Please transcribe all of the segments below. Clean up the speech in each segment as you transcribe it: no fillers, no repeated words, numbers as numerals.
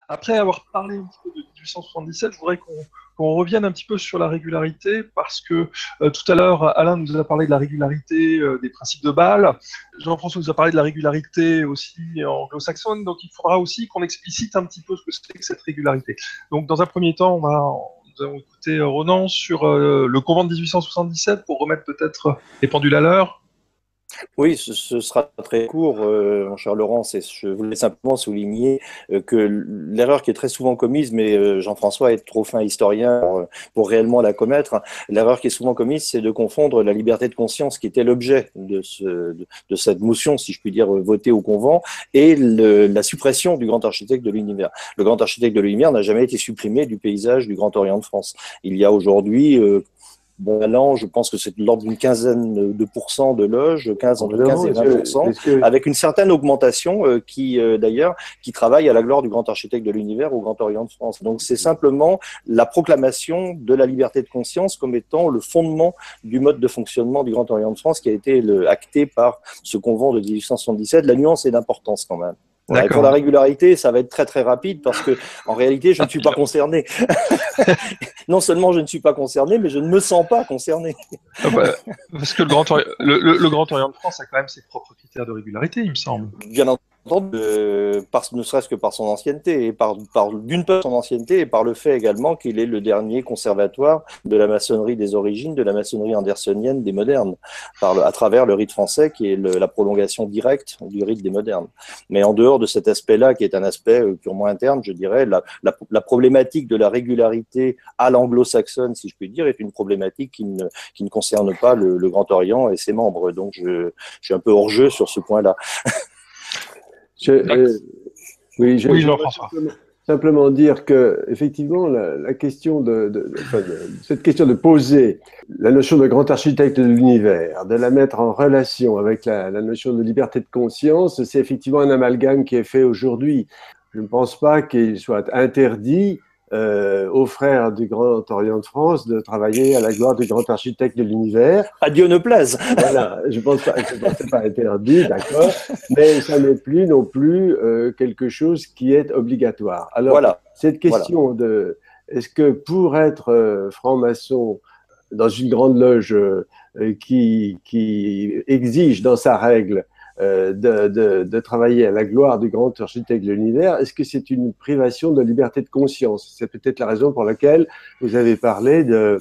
Après avoir parlé un petit peu de 1877, je voudrais qu'on revienne un petit peu sur la régularité, parce que tout à l'heure, Alain nous a parlé de la régularité des principes de Bâle, Jean-François nous a parlé de la régularité aussi anglo-saxonne, donc il faudra aussi qu'on explicite un petit peu ce que c'est que cette régularité. Donc dans un premier temps, nous allons écouter Ronan sur le convent de 1877 pour remettre peut-être les pendules à l'heure. Oui, ce sera très court, mon cher Laurent. Je voulais simplement souligner que l'erreur qui est très souvent commise, mais Jean-François est trop fin historien pour réellement la commettre, l'erreur qui est souvent commise, c'est de confondre la liberté de conscience, qui était l'objet de cette motion, si je puis dire, votée au convent, et la suppression du grand architecte de l'univers. Le grand architecte de l'univers n'a jamais été supprimé du paysage du Grand Orient de France. Il y a aujourd'hui bon, allant, je pense que c'est de l'ordre d'une quinzaine de pourcents de loges, 15, entre 15 Évidemment, et 20%, avec une certaine augmentation d'ailleurs, qui travaille à la gloire du grand architecte de l'univers au Grand Orient de France. Donc c'est simplement la proclamation de la liberté de conscience comme étant le fondement du mode de fonctionnement du Grand Orient de France qui a été acté par ce convent de 1877. La nuance est d'importance quand même. Voilà. Et pour la régularité, ça va être très très rapide parce que en réalité, je ne suis pas concerné. Non seulement je ne suis pas concerné, mais je ne me sens pas concerné. Ah bah, parce que le Grand Orient de France a quand même ses propres critères de régularité, il me semble. Bien entendu, ne serait-ce que par son ancienneté, et d'une part son ancienneté, et par le fait également qu'il est le dernier conservatoire de la maçonnerie des origines, de la maçonnerie andersonienne des modernes, à travers le rite français qui est la prolongation directe du rite des modernes. Mais en dehors de cet aspect-là, qui est un aspect purement interne, je dirais, la problématique de la régularité à l'anglo-saxonne, si je puis dire, est une problématique qui ne concerne pas le Grand Orient et ses membres. Donc je suis un peu hors jeu sur ce point-là. Oui, Jean-François. Simplement dire que effectivement la question cette question de poser la notion de grand architecte de l'univers, de la mettre en relation avec la notion de liberté de conscience, c'est effectivement un amalgame qui est fait aujourd'hui. Je ne pense pas qu'il soit interdit aux frères du Grand Orient de France de travailler à la gloire du grand architecte de l'univers. À Dieu ne plaise. Voilà, je pense pas, c'est pas interdit, d'accord, mais ça n'est plus non plus quelque chose qui est obligatoire. Alors, voilà. Cette question de est-ce que pour être franc-maçon dans une grande loge qui exige dans sa règle de travailler à la gloire du grand architecte de l'univers, est-ce que c'est une privation de liberté de conscience? C'est peut-être la raison pour laquelle vous avez parlé de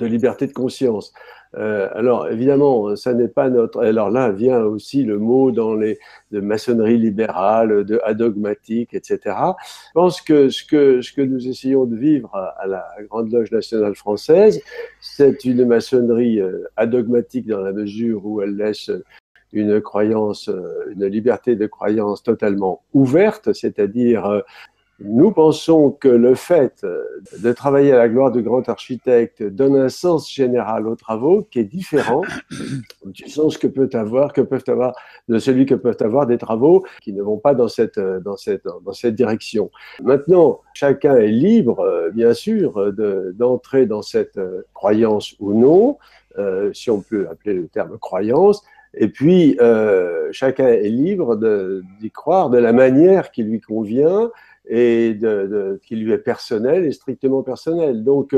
liberté de conscience. Alors évidemment, ça n'est pas notre. Alors là vient aussi le mot de maçonnerie libérale, de adogmatique, etc. Je pense que ce que nous essayons de vivre à la Grande Loge nationale française, c'est une maçonnerie adogmatique dans la mesure où elle laisse une croyance, une liberté de croyance totalement ouverte, c'est-à-dire nous pensons que le fait de travailler à la gloire du grand architecte donne un sens général aux travaux qui est différent du sens que peuvent avoir des travaux qui ne vont pas dans cette direction. Maintenant, chacun est libre, bien sûr, d'entrer dans cette croyance ou non, si on peut appeler le terme croyance. Et puis, chacun est libre d'y croire de la manière qui lui convient et qui lui est personnelle et strictement personnelle. Donc,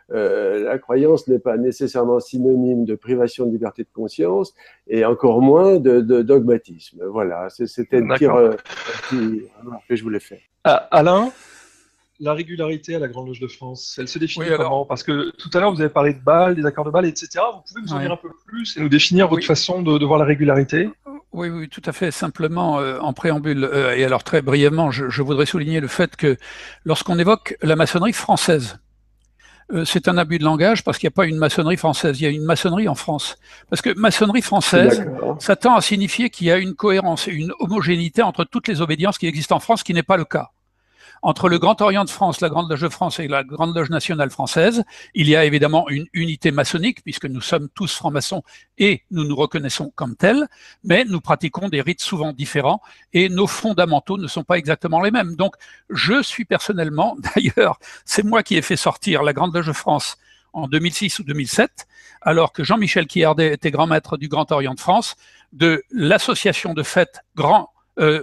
la croyance n'est pas nécessairement synonyme de privation de liberté de conscience et encore moins de dogmatisme. Voilà, c'était une petite remarque que je voulais faire. Alain, la régularité à la Grande Loge de France, elle se définit comment? Parce que tout à l'heure, vous avez parlé de Bâle, des accords de Bâle, etc. Vous pouvez nous en dire un peu plus et nous définir votre façon de voir la régularité? Oui, tout à fait. Simplement, en préambule, et alors très brièvement, je voudrais souligner le fait que lorsqu'on évoque la maçonnerie française, c'est un abus de langage parce qu'il n'y a pas une maçonnerie française, il y a une maçonnerie en France. Parce que maçonnerie française, ça tend à signifier qu'il y a une cohérence et une homogénéité entre toutes les obédiences qui existent en France, ce qui n'est pas le cas. Entre le Grand Orient de France, la Grande Loge de France et la Grande Loge nationale française, il y a évidemment une unité maçonnique, puisque nous sommes tous francs-maçons et nous nous reconnaissons comme tels, mais nous pratiquons des rites souvent différents et nos fondamentaux ne sont pas exactement les mêmes. Donc, je suis personnellement, d'ailleurs, c'est moi qui ai fait sortir la Grande Loge de France en 2006 ou 2007, alors que Jean-Michel Quillardet était grand maître du Grand Orient de France, de l'association de fêtes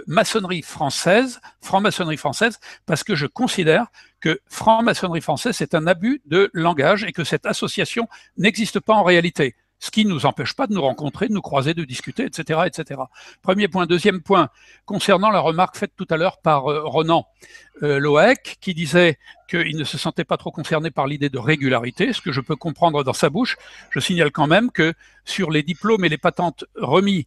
maçonnerie française, franc-maçonnerie française, parce que je considère que franc-maçonnerie française, c'est un abus de langage et que cette association n'existe pas en réalité. Ce qui ne nous empêche pas de nous rencontrer, de nous croiser, de discuter, etc., etc. Premier point. Deuxième point, concernant la remarque faite tout à l'heure par Ronan Loaec, qui disait qu'il ne se sentait pas trop concerné par l'idée de régularité, ce que je peux comprendre dans sa bouche. Je signale quand même que sur les diplômes et les patentes remis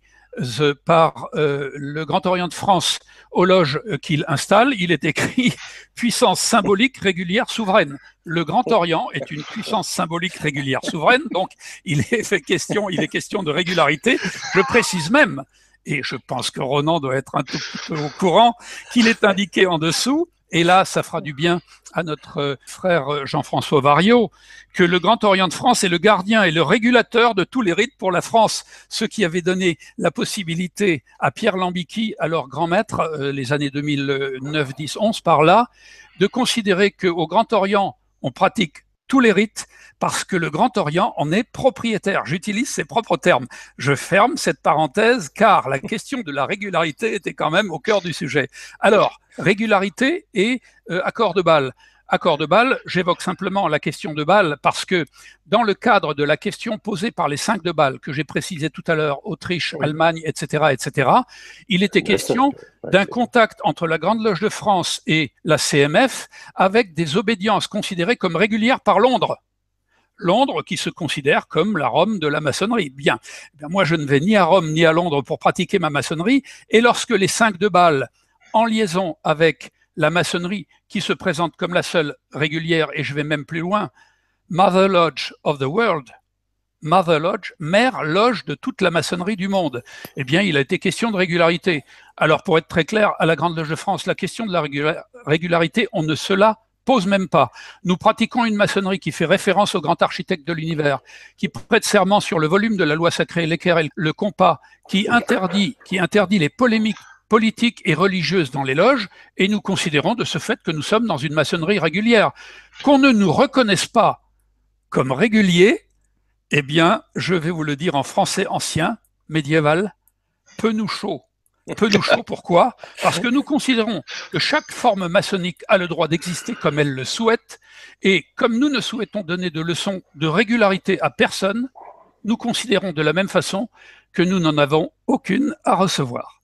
par le Grand Orient de France aux loges qu'il installe, il est écrit « puissance symbolique régulière souveraine ». Le Grand Orient est une puissance symbolique régulière souveraine, donc il est question de régularité. Je précise même, et je pense que Ronan doit être un tout petit peu au courant, qu'il est indiqué en dessous, et là ça fera du bien à notre frère Jean-François Variot, que le Grand Orient de France est le gardien et le régulateur de tous les rites pour la France, ce qui avait donné la possibilité à Pierre Lambicki, alors grand maître, les années 2009, 10, 11 par là, de considérer qu'au Grand Orient, on pratique tous les rites parce que le Grand Orient en est propriétaire. J'utilise ses propres termes. Je ferme cette parenthèse car la question de la régularité était quand même au cœur du sujet. Alors, régularité et accord de Bâle. Accord de Bâle, j'évoque simplement la question de Bâle parce que dans le cadre de la question posée par les 5 de Bâle, que j'ai précisé tout à l'heure, Autriche, Allemagne, etc., il était question d'un contact entre la Grande Loge de France et la CMF avec des obédiences considérées comme régulières par Londres. Londres qui se considère comme la Rome de la maçonnerie. Bien, moi je ne vais ni à Rome ni à Londres pour pratiquer ma maçonnerie, et lorsque les 5 de Bâle, en liaison avec la maçonnerie qui se présente comme la seule régulière, et je vais même plus loin, Mother Lodge of the World, Mother Lodge, mère loge de toute la maçonnerie du monde, eh bien il a été question de régularité. Alors pour être très clair, à la Grande Loge de France, la question de la régularité, on ne se la pose même pas. Nous pratiquons une maçonnerie qui fait référence au grand architecte de l'univers, qui prête serment sur le volume de la loi sacrée, l'équerre et le compas, qui interdit les polémiques politiques et religieuses dans les loges, et nous considérons de ce fait que nous sommes dans une maçonnerie régulière. Qu'on ne nous reconnaisse pas comme réguliers, eh bien, je vais vous le dire en français ancien, médiéval, peu nous chaud. Peu nous chaud, pourquoi? Parce que nous considérons que chaque forme maçonnique a le droit d'exister comme elle le souhaite, et comme nous ne souhaitons donner de leçons de régularité à personne, nous considérons de la même façon que nous n'en avons aucune à recevoir.